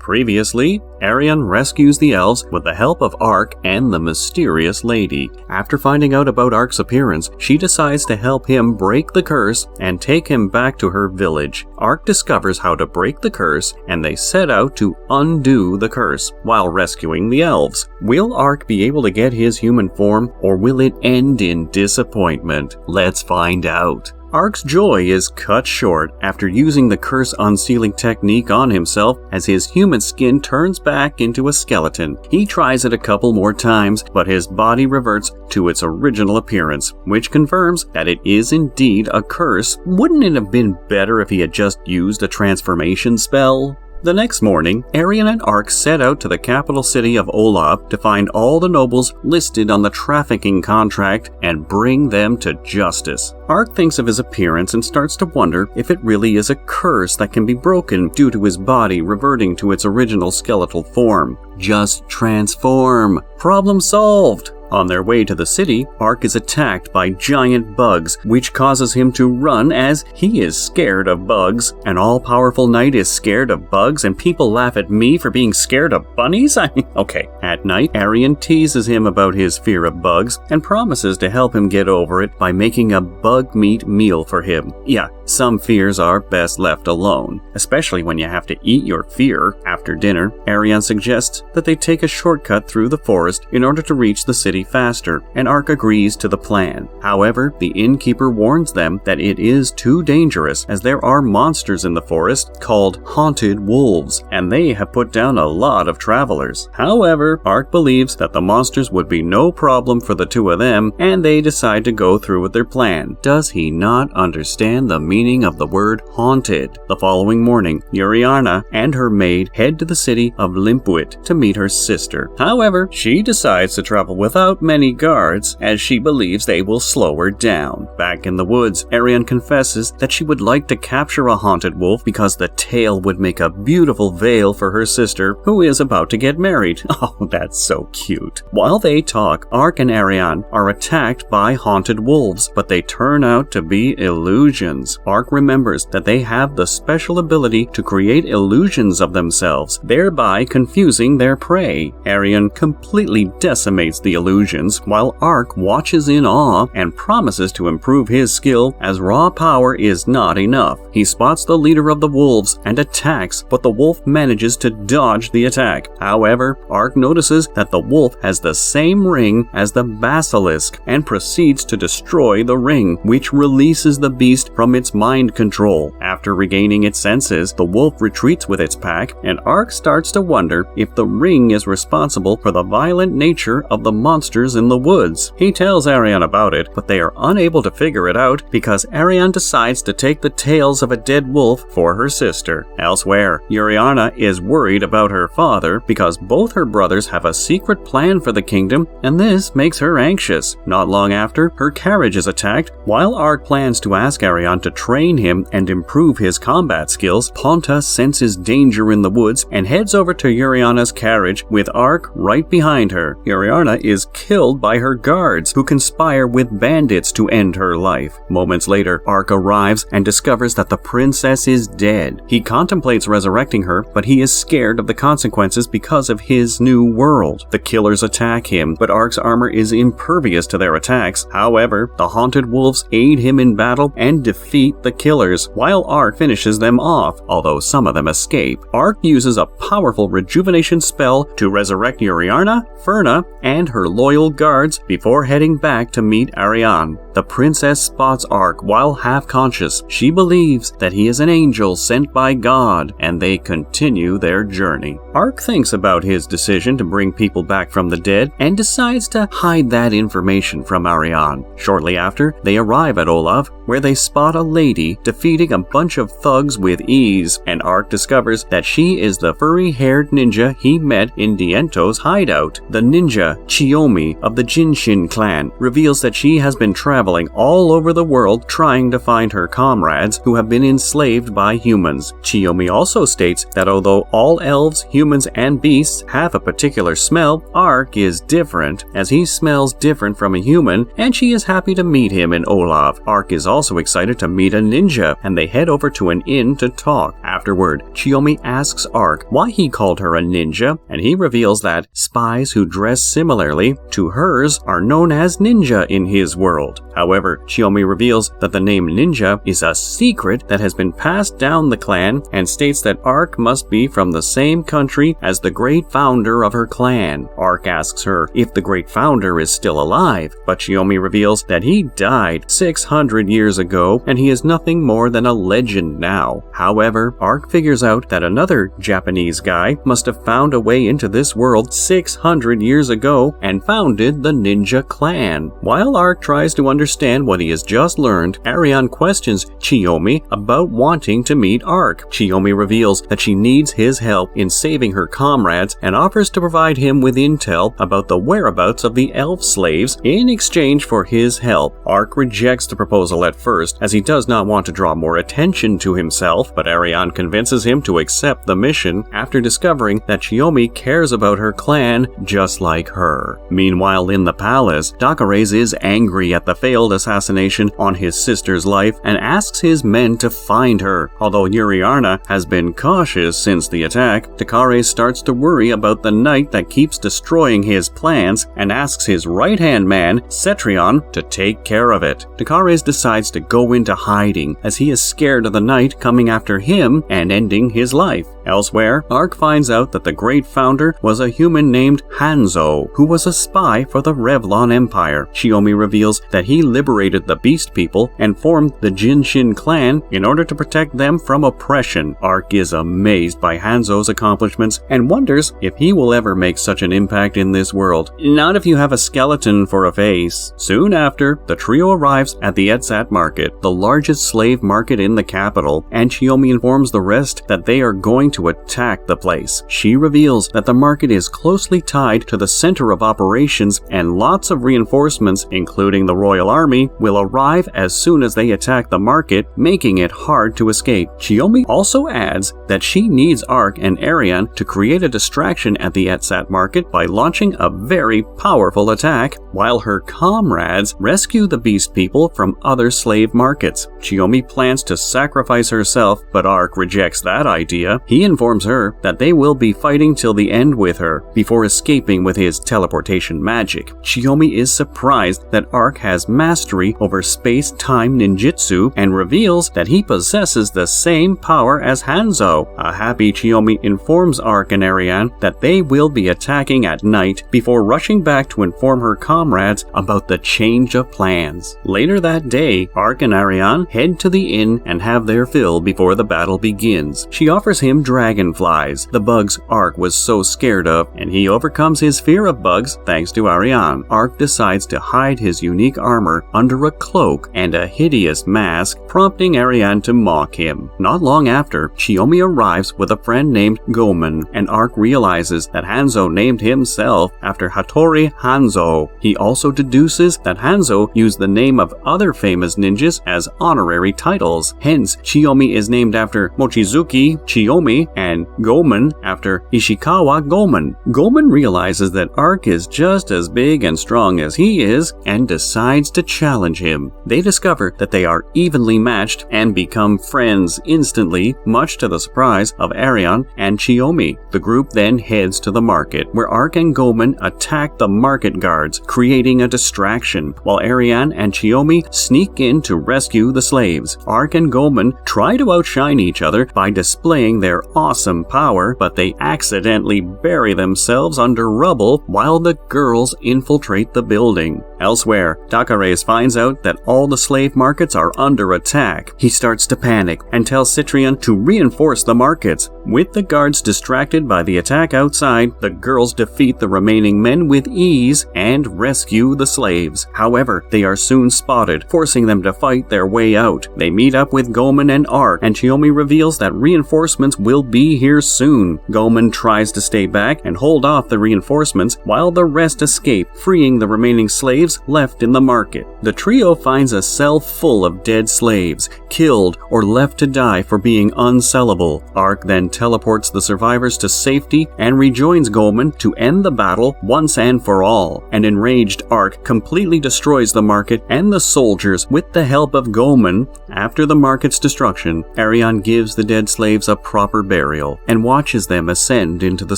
Previously, Arian rescues the elves with the help of Ark and the mysterious lady. After finding out about Ark's appearance, she decides to help him break the curse and take him back to her village. Ark discovers how to break the curse, and they set out to undo the curse while rescuing the elves. Will Ark be able to get his human form, or will it end in disappointment? Let's find out. Ark's joy is cut short after using the curse unsealing technique on himself as his human skin turns back into a skeleton. He tries it a couple more times, but his body reverts to its original appearance, which confirms that it is indeed a curse. Wouldn't it have been better if he had just used a transformation spell? The next morning, Arian and Ark set out to the capital city of Olaf to find all the nobles listed on the trafficking contract and bring them to justice. Ark thinks of his appearance and starts to wonder if it really is a curse that can be broken due to his body reverting to its original skeletal form. Just transform. Problem solved. On their way to the city, Ark is attacked by giant bugs, which causes him to run as he is scared of bugs. An all-powerful knight is scared of bugs, and people laugh at me for being scared of bunnies? Okay. At night, Arian teases him about his fear of bugs and promises to help him get over it by making a bug meat meal for him. Yeah, some fears are best left alone, especially when you have to eat your fear. After dinner, Arian suggests that they take a shortcut through the forest in order to reach the city faster, and Ark agrees to the plan. However, the innkeeper warns them that it is too dangerous as there are monsters in the forest called haunted wolves, and they have put down a lot of travelers. However, Ark believes that the monsters would be no problem for the two of them, and they decide to go through with their plan. Does he not understand the meaning of the word haunted? The following morning, Uriana and her maid head to the city of Limpuit to meet her sister. However, she decides to travel without many guards as she believes they will slow her down. Back in the woods, Arian confesses that she would like to capture a haunted wolf because the tail would make a beautiful veil for her sister who is about to get married. Oh, that's so cute. While they talk, Ark and Arian are attacked by haunted wolves, but they turn out to be illusions. Ark remembers that they have the special ability to create illusions of themselves, thereby confusing their prey. Arian completely decimates the illusions, while Ark watches in awe and promises to improve his skill as raw power is not enough. He spots the leader of the wolves and attacks, but the wolf manages to dodge the attack. However, Ark notices that the wolf has the same ring as the basilisk and proceeds to destroy the ring, which releases the beast from its mind control. After regaining its senses, the wolf retreats with its pack, and Ark starts to wonder if the ring is responsible for the violent nature of the monsters in the woods. He tells Arian about it, but they are unable to figure it out because Arian decides to take the tails of a dead wolf for her sister. Elsewhere, Uriana is worried about her father because both her brothers have a secret plan for the kingdom, and this makes her anxious. Not long after, her carriage is attacked. While Ark plans to ask Arian to train him and improve his combat skills, Ponta senses danger in the woods and heads over to Uriana's carriage with Ark right behind her. Uriana is killed by her guards, who conspire with bandits to end her life. Moments later, Ark arrives and discovers that the princess is dead. He contemplates resurrecting her, but he is scared of the consequences because of his new world. The killers attack him, but Ark's armor is impervious to their attacks. However, the haunted wolves aid him in battle and defeat the killers, while Ark finishes them off, although some of them escape. Ark uses a powerful rejuvenation spell to resurrect Uriana, Ferna, and her loyal guards before heading back to meet Arian. The princess spots Ark while half-conscious. She believes that he is an angel sent by God, and they continue their journey. Ark thinks about his decision to bring people back from the dead and decides to hide that information from Arian. Shortly after, they arrive at Olaf, where they spot a lady defeating a bunch of thugs with ease, and Ark discovers that she is the furry-haired ninja he met in Diento's hideout. The ninja, Chiyomi, of the Jinshin clan, reveals that she has been traveling traveling all over the world trying to find her comrades who have been enslaved by humans. Chiyomi also states that although all elves, humans, and beasts have a particular smell, Ark is different, as he smells different from a human, and she is happy to meet him in Olaf. Ark is also excited to meet a ninja, and they head over to an inn to talk. Afterward, Chiyomi asks Ark why he called her a ninja, and he reveals that spies who dress similarly to hers are known as ninja in his world. However, Chiyomi reveals that the name ninja is a secret that has been passed down the clan, and states that Ark must be from the same country as the great founder of her clan. Ark asks her if the great founder is still alive, but Chiyomi reveals that he died 600 years ago and he is nothing more than a legend now. However, Ark figures out that another Japanese guy must have found a way into this world 600 years ago and founded the ninja clan. While Ark tries to understand what he has just learned, Ariane questions Chiyomi about wanting to meet Ark. Chiyomi reveals that she needs his help in saving her comrades and offers to provide him with intel about the whereabouts of the elf slaves in exchange for his help. Ark rejects the proposal at first, as he does not want to draw more attention to himself, but Ariane convinces him to accept the mission after discovering that Chiyomi cares about her clan just like her. Meanwhile, in the palace, Dakares is angry at the failed assassination on his sister's life and asks his men to find her. Although Yuriarna has been cautious since the attack, Dakares starts to worry about the knight that keeps destroying his plans and asks his right-hand man, Cetrion, to take care of it. Dakares decides to go into hiding as he is scared of the knight coming after him and ending his life. Elsewhere, Ark finds out that the great founder was a human named Hanzo, who was a spy for the Revlon Empire. Chiyomi reveals that he liberated the Beast People and formed the Jinshin clan in order to protect them from oppression. Ark is amazed by Hanzo's accomplishments and wonders if he will ever make such an impact in this world. Not if you have a skeleton for a face. Soon after, the trio arrives at the Etsat market, the largest slave market in the capital, and Chiyomi informs the rest that they are going to attack the place. She reveals that the market is closely tied to the center of operations, and lots of reinforcements, including the royal army, will arrive as soon as they attack the market, making it hard to escape. Chiyomi also adds that she needs Ark and Ariane to create a distraction at the Etsat market by launching a very powerful attack, while her comrades rescue the Beast People from other slave markets. Chiyomi plans to sacrifice herself, but Ark rejects that idea. He informs her that they will be fighting till the end with her, before escaping with his teleportation magic. Chiyomi is surprised that Ark has mastery over space-time ninjutsu and reveals that he possesses the same power as Hanzo. A happy Chiyomi informs Ark and Ariane that they will be attacking at night before rushing back to inform her comrades about the change of plans. Later that day, Ark and Ariane head to the inn and have their fill before the battle begins. She offers him dragonflies, the bugs Ark was so scared of, and he overcomes his fear of bugs thanks to Ariane. Ark decides to hide his unique armor under a cloak and a hideous mask, prompting Ariane to mock him. Not long after, Chiyomi arrives with a friend named Gomen, and Ark realizes that Hanzo named himself after Hattori Hanzo. He also deduces that Hanzo used the name of other famous ninjas as honorary titles. Hence, Chiyomi is named after Mochizuki Chiyomi and Gomen after Ishikawa Gomen. Gomen realizes that Ark is just as big and strong as he is and decides to challenge him. They discover that they are evenly matched and become friends instantly, much to the surprise of Ariane and Chiyomi. The group then heads to the market, where Ark and Gomen attack the market guards, creating a distraction, while Ariane and Chiyomi sneak in to rescue the slaves. Ark and Gomen try to outshine each other by displaying their awesome power, but they accidentally bury themselves under rubble while the girls infiltrate the building. Elsewhere, Dakares finds out that all the slave markets are under attack. He starts to panic and tells Cetrion to reinforce the markets. With the guards distracted by the attack outside, the girls defeat the remaining men with ease and rescue the slaves. However, they are soon spotted, forcing them to fight their way out. They meet up with Gomen and Ark, and Chiyomi reveals that reinforcements will be here soon. Gomen tries to stay back and hold off the reinforcements while the rest escape, freeing the remaining slaves slaves left in the market. The trio finds a cell full of dead slaves, killed or left to die for being unsellable. Ark then teleports the survivors to safety and rejoins Goman to end the battle once and for all. An enraged Ark completely destroys the market and the soldiers with the help of Goman. After the market's destruction, Arion gives the dead slaves a proper burial and watches them ascend into the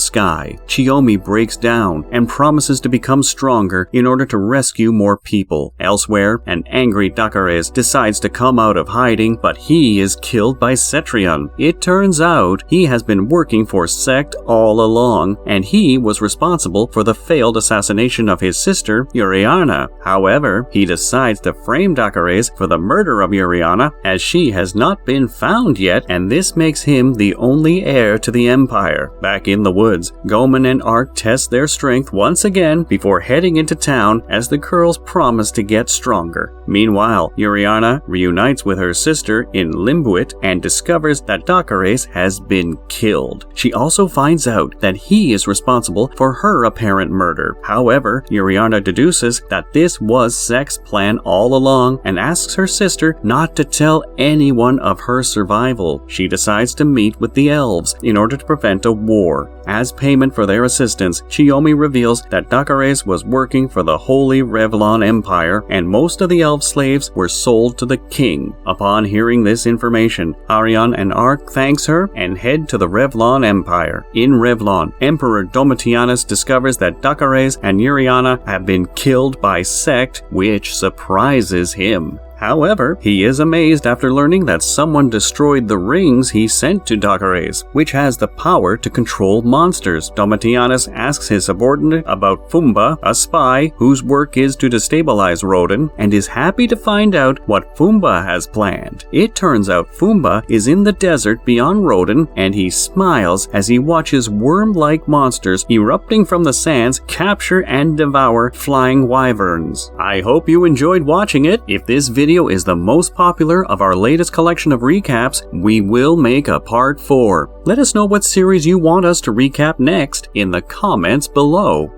sky. Chiyomi breaks down and promises to become stronger in order to rescue more people. Elsewhere, an angry Dakares decides to come out of hiding, but he is killed by Cetrion. It turns out he has been working for Sect all along, and he was responsible for the failed assassination of his sister, Yuriana. However, he decides to frame Dakares for the murder of Yuriana, as she has not been found yet, and this makes him the only heir to the Empire. Back in the woods, Goman and Ark test their strength once again before heading into town as the girls promise to get stronger. Meanwhile, Yuriana reunites with her sister in Limbuit and discovers that Dakares has been killed. She also finds out that he is responsible for her apparent murder. However, Yuriana deduces that this was Sek's plan all along and asks her sister not to tell anyone of her survival. She decides to meet with the elves in order to prevent a war. As payment for their assistance, Chiyomi reveals that Dakares was working for the Holy Revlon Empire and most of the elf slaves were sold to the king. Upon hearing this information, Arion and Ark thanks her and head to the Revlon Empire. In Revlon, Emperor Domitianus discovers that Dakares and Yuriana have been killed by Sect, which surprises him. However, he is amazed after learning that someone destroyed the rings he sent to Dakares, which has the power to control monsters. Domitianus asks his subordinate about Fumba, a spy whose work is to destabilize Rodan, and is happy to find out what Fumba has planned. It turns out Fumba is in the desert beyond Rodan, and he smiles as he watches worm-like monsters erupting from the sands capture and devour flying wyverns. I hope you enjoyed watching it. If this video is the most popular of our latest collection of recaps, we will make a part 4. Let us know what series you want us to recap next in the comments below.